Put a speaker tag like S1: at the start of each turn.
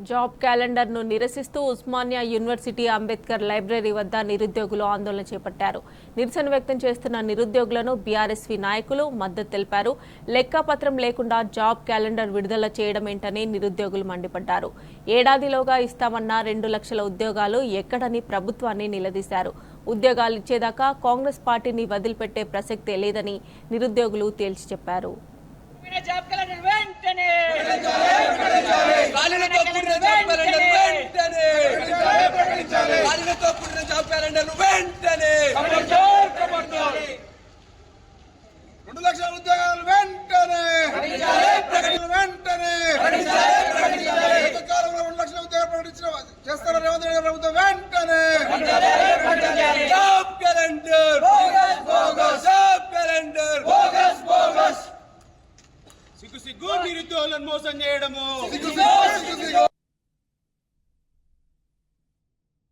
S1: Job క్యాలెండర్ను నిరసిస్తూ Osmania university Ambedkar library వద్ద నిరుద్యోగులు ఆందోళన చేపట్టారు. నిరసన వ్యక్తం చేస్తున్న నిరుద్యోగులను బీఆర్ఎస్వీ నాయకులు మద్దతు తెలిపారు. లెక్కపత్రం లేకుండా జాబ్ క్యాలెండర్ విడుదల చేయడమేంటని నిరుద్యోగులు మండిపడ్డారు. ఏడాదిలోగా ఇస్తామన్న 2 లక్షల ఉద్యోగాలు ఎక్కడని ప్రభుత్వాన్ని నిలదీశారు. ఉద్యోగాలు ఇచ్చేదాకా కాంగ్రెస్ పార్టీని వదిలిపెట్టే ప్రసక్తే లేదని నిరుద్యోగులు తేల్చి చెప్పారు.
S2: సిగ్గు నిరుద్యోగులను మోసం చేయడము,